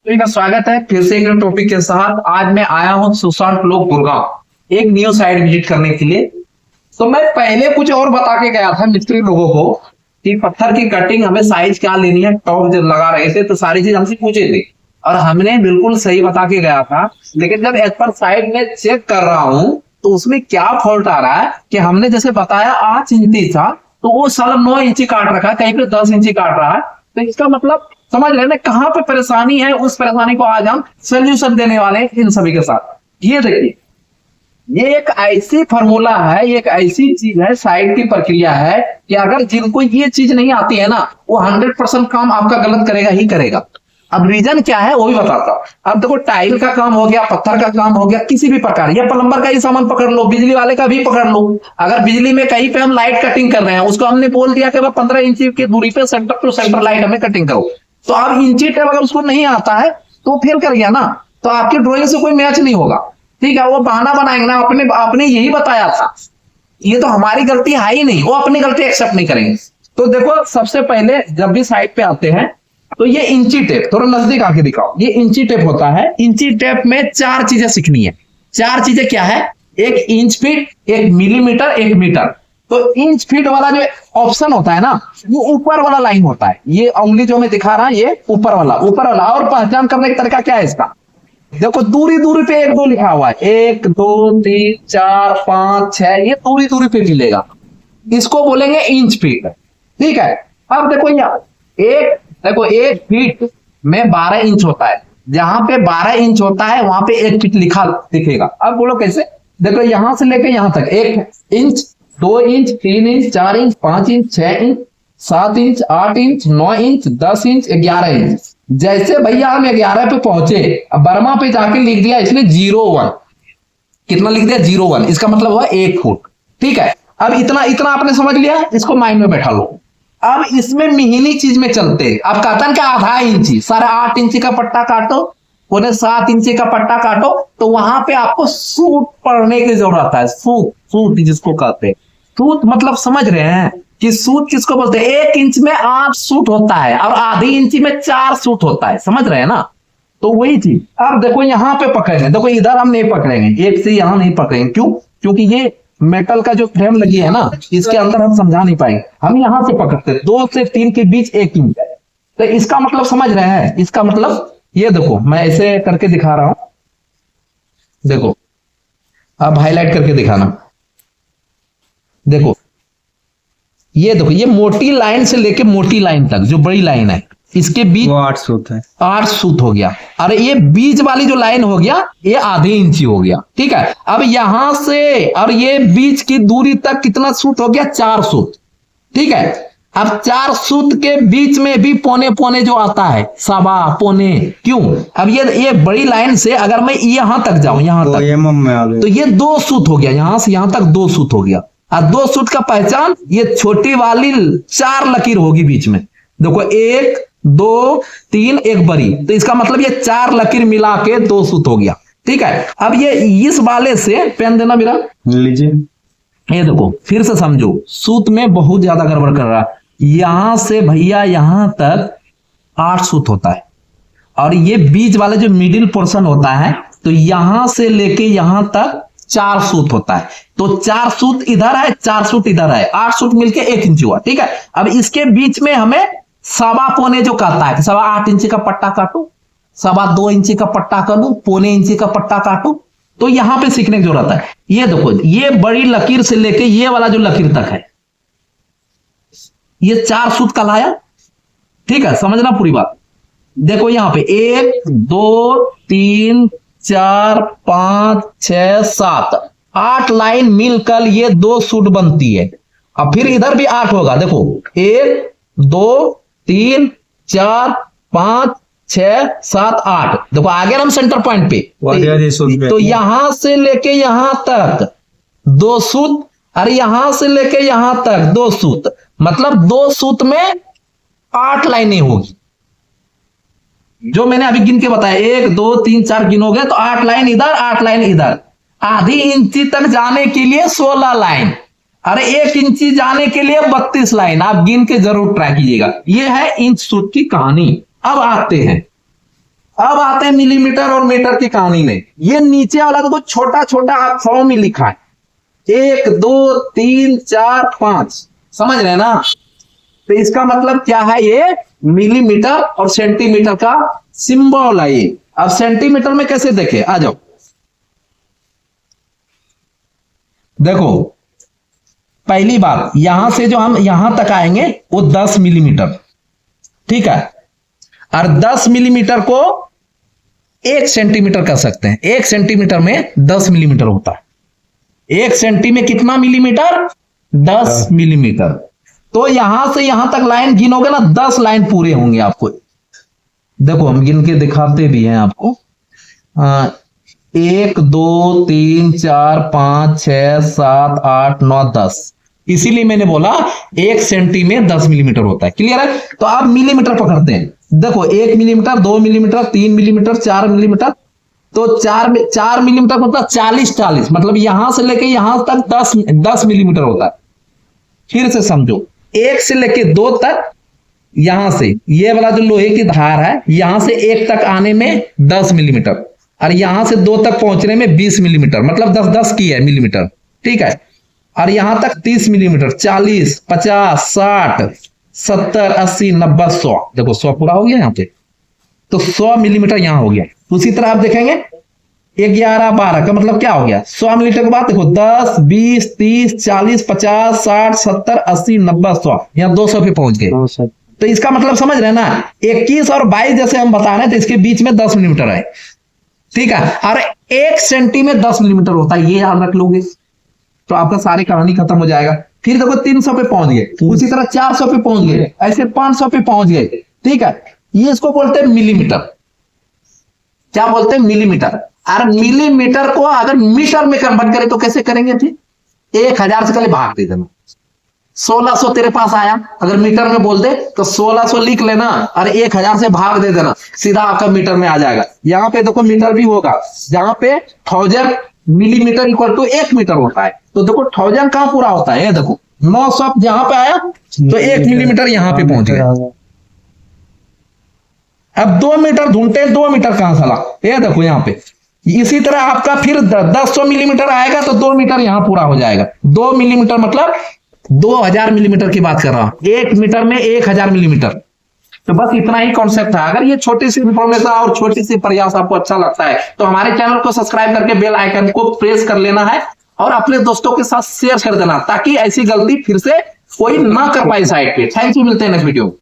तो इनका स्वागत है फिर से एक टॉपिक के साथ। आज मैं आया हूँ सुशांत लोक गुड़गांव एक न्यू साइट विजिट करने के लिए। तो मैं पहले कुछ और बता के गया था मिस्त्री लोगों को कि पत्थर की कटिंग हमें साइज क्या लेनी है। टॉप जब लगा रहे थे तो सारी चीज हमसे पूछे थे और हमने बिल्कुल सही बता के गया था। लेकिन जब एज पर साइट में चेक कर रहा हूँ तो उसमें क्या फॉल्ट आ रहा है कि हमने जैसे बताया 8 इंची था तो वो साला 9 इंची काट रखा है, कहीं पे 10 इंची काट रहा है। तो इसका मतलब समझ रहे ना कहाँ पे परेशानी है। उस परेशानी को आज हम सोल्यूशन देने वाले हैं इन सभी के साथ। ये देखिए, ये एक ऐसी फॉर्मूला है, ये एक ऐसी चीज है, साइड की प्रक्रिया है कि अगर जिनको ये चीज नहीं आती है ना वो 100% काम आपका गलत करेगा ही करेगा। अब रीजन क्या है वो भी बताता हूं। अब देखो, टाइल का काम हो गया, पत्थर का काम हो गया, किसी भी प्रकार, या प्लम्बर का ही सामान पकड़ लो, बिजली वाले का भी पकड़ लो। अगर बिजली में कहीं पे हम लाइट कटिंग कर रहे हैं, उसको हमने बोल दिया कि 15 इंची की दूरी पे सेंटर टू सेंटर लाइट हमें कटिंग करो, तो अब इंची टेप अगर उसको नहीं आता है तो फेल कर गया ना, तो आपकी ड्राइंग से कोई मैच नहीं होगा। ठीक है, वो बहाना बनाएंगे ना, आपने यही बताया था, ये तो हमारी गलती है ही नहीं, वो अपनी गलती एक्सेप्ट नहीं करेंगे। तो देखो, सबसे पहले जब भी साइट पे आते हैं तो ये इंची टेप, थोड़ा नजदीक आके दिखाओ, ये इंची टेप होता है। इंची टेप में 4 चीजें सीखनी है। 4 चीजें क्या है? एक इंच फीट, एक मिलीमीटर, एक मीटर। तो इंच फीट वाला जो ऑप्शन होता है ना, वो ऊपर वाला लाइन होता है। ये उंगली जो मैं दिखा रहा, ये ऊपर वाला और पहचान करने का तरीका क्या है इसका? देखो, दूरी दूरी पे 1 2 लिखा हुआ है, 1 2 3 4 5 6, ये दूरी दूरी पे मिलेगा, इसको बोलेंगे इंच फीट। ठीक है, अब देखो यहाँ देखो 1 फीट में 12 इंच होता है। जहां पे 12 इंच होता है वहां पे 1 फीट लिखा दिखेगा। अब बोलो कैसे? देखो, यहां से लेके यहां तक 1 inch, 2 inch, 3 inch, 4 inch, 5 inch, 6 inch, 7 inch, 8 inch, 9 inch, 10 inch, 11 inch. जैसे भैया हम 11 पे पहुंचे, अब बर्मा पे जाके लिख दिया इसने 01। कितना लिख दिया? 01। इसका मतलब हुआ 1 फुट। ठीक है, अब इतना इतना आपने समझ लिया, इसको माइंड में बैठा लो। अब इसमें मिहिनी चीज में चलते, अब कहता है क्या, आधा इंची, सारा 8 इंची का पट्टा काटो, उन्हें 7 इंची का पट्टा काटो, तो वहां पे आपको सूत पढ़ने की जरूरत है। सूत जिसको कहते हैं, सूत मतलब समझ रहे हैं कि सूत किसको बोलते हैं? 1 इंच में 8 सूट होता है और आधी इंची में 4 सूट होता है, समझ रहे हैं ना? तो वही चीज। अब देखो यहाँ पे पकड़ेंगे, देखो इधर हम नहीं पकड़ेंगे, एक से यहां नहीं पकड़ेंगे। क्यों? क्योंकि ये मेटल का जो फ्रेम लगी है ना, इसके अंदर हम समझा नहीं पाएंगे। हम यहां से पकड़ते, 2 से 3 के बीच 1 इंच है। तो इसका मतलब समझ रहे हैं? इसका मतलब ये देखो, मैं ऐसे करके दिखा रहा हूं, देखो, अब हाईलाइट करके दिखाना। देखो, ये देखो, ये मोटी लाइन से लेके मोटी लाइन तक जो बड़ी लाइन है, इसके बीच 8 सूत है। 8 सूत हो गया। अरे ये बीच वाली जो लाइन हो गया, ये आधी इंची हो गया। ठीक है, अब यहां से और ये बीच की दूरी तक कितना सूत हो गया? 4 सूत। ठीक है, अब 4 सूत के बीच में भी पौने पौने जो आता है, सवा पौने। क्यों? अब ये बड़ी लाइन से अगर मैं यहां तक जाऊं, यहां तक, में आ गए तो ये 2 सूत हो गया, यहां से यहां तक 2 सूत हो गया। और 2 सूत का पहचान, ये छोटी वाली 4 लकीर होगी बीच में। देखो, 1 2 3, 1 बड़ी, तो इसका मतलब ये 4 लकीर मिला के 2 सूत हो गया। ठीक है, अब ये इस वाले से, पेन देना मेरा, लीजिए। ये देखो, फिर से समझो, सूत में बहुत ज्यादा गड़बड़ कर रहा है। यहां से भैया यहां तक 8 सूत होता है और ये बीच वाला जो मिडिल पोर्शन होता है, तो यहां से लेके यहां तक 4 सूत होता है। तो 4 सूत इधर है, 4 सूत इधर है, 8 सूत मिलके 1 इंच हुआ। ठीक है, अब इसके बीच में हमें सवा पौने जो कहता है कि 8.25 इंची का पट्टा काटू, 2.25 इंची का पट्टा काटू, पौने इंची का पट्टा काटू, तो यहां पे सीखने की जरूरत है। ये देखो, ये बड़ी लकीर से लेके ये वाला जो लकीर तक है, ये 4 सूत का लाया। ठीक है, समझना पूरी बात। देखो यहां पे 1 2 3 4 5 6 7 8 लाइन मिलकर ये 2 सूट बनती है। अब फिर इधर भी 8 होगा। देखो, 1 2 3 4 5 6 7 8। देखो आ गया हम सेंटर पॉइंट पे। तो यहां से लेके यहां तक 2 सूत, अरे यहां से लेके यहां तक 2 सूत, मतलब 2 सूत में 8 लाइनें होगी। जो मैंने अभी गिन के बताया, 1 2 3 4 गिनोगे तो 8 लाइन इधर, 8 लाइन इधर। आधी इंची तक जाने के लिए 16 लाइन, अरे 1 इंची जाने के लिए 32 लाइन। आप गिन के जरूर ट्राई कीजिएगा। यह है इंच सूत की कहानी। अब आते हैं, अब आते हैं मिलीमीटर और मीटर की कहानी में। ये नीचे वाला तो छोटा छोटा अक्षरों में लिखा है, 1 2 3 4 5, समझ रहे हैं ना। तो इसका मतलब क्या है, ये मिलीमीटर और सेंटीमीटर का सिंबल है ये। अब सेंटीमीटर में कैसे देखे, आ जाओ देखो। पहली बात, यहां से जो हम यहां तक आएंगे वो 10 मिलीमीटर, ठीक है। और 10 मिलीमीटर को 1 सेंटीमीटर कर सकते हैं। 1 सेंटीमीटर में 10 मिलीमीटर होता है। 1 सेंटी में कितना मिलीमीटर, 10 मिलीमीटर। तो यहां से यहां तक लाइन गिनोगे ना, 10 लाइन पूरे होंगे आपको। देखो हम गिन के दिखाते भी हैं आपको। 1 2 3 4 5 6 7 8 9 10, इसीलिए मैंने बोला 1 सेंटी में 10 मिलीमीटर होता है। क्लियर है। तो आप मिलीमीटर पकड़ते हैं, देखो 1 मिलीमीटर 2 मिलीमीटर 3 मिलीमीटर 4 मिलीमीटर। तो 4 मिलीमीटर मतलब 40, मतलब यहां से लेके यहां तक 10 मिलीमीटर होता है। फिर से समझो, 1 से लेके 2 तक, यहां से ये वाला जो लोहे की धार है, यहां से 1 तक आने में 10 मिलीमीटर, और यहां से 2 तक पहुंचने में 20 मिलीमीटर, मतलब 10 की है मिलीमीटर, ठीक है। और यहां तक 30 मिलीमीटर, 40 50 60 70 80 90 100, देखो 100 पूरा हो गया यहाँ पे। तो 100 मिलीमीटर यहां हो गया। उसी तरह आप देखेंगे 11 12 का मतलब क्या हो गया, 100 मिलीमीटर के बाद देखो 10 20 30 40 50 60 70 80 90 100, यहाँ 200 पे पहुंच गए। तो इसका मतलब समझ रहे हैं ना, 21 और 22 जैसे हम बता रहे हैं, तो इसके बीच में 10 मिलीमीटर है, ठीक है। और 1 सेंटी में 10 मिलीमीटर होता है, ये याद रख लोगे तो आपका सारी कहानी खत्म हो जाएगा। फिर देखो 300 पे पहुंच गए, उसी तरह 400 पे पहुंच गए, ऐसे 500 पे पहुंच गए, ठीक है। ये इसको बोलते हैं मिलीमीटर। क्या बोलते हैं, मिलीमीटर। और मिलीमीटर को अगर मीटर में कन्वर्ट करें तो कैसे करेंगे, ठीक, 1000 से पहले भाग दे देना। 1600 तेरे पास आया, अगर मीटर में बोल दे तो 1600 लिख लेना और 1000 से भाग दे देना, सीधा आपका मीटर में आ जाएगा। यहाँ पे देखो मीटर भी होगा, जहां पे 1000 मिलीमीटर इक्वल टू 1 मीटर होता है। तो देखो 1000 कहां पूरा होता है, ये देखो 900 जहां पे आया तो 1 मिलीमीटर यहां पे पहुंच गया। अब 2 मीटर ढूंढते, 2 मीटर कहां चला, ये देखो यहाँ पे। इसी तरह आपका फिर 10 मिलीमीटर आएगा तो 2 मीटर यहां पूरा हो जाएगा। 2 मिलीमीटर मतलब 2000 मिलीमीटर की बात कर रहा हूं, 1 मीटर में 1000 मिलीमीटर। तो बस इतना ही कॉन्सेप्ट है। अगर ये छोटी सी इंफॉर्मेशन और छोटी सी प्रयास आपको अच्छा लगता है तो हमारे चैनल को सब्सक्राइब करके बेल आइकन को प्रेस कर लेना है और अपने दोस्तों के साथ शेयर कर देना, ताकि ऐसी गलती फिर से कोई ना कर पाए साइट पे। थैंक यू, मिलते हैं नेक्स्ट वीडियो।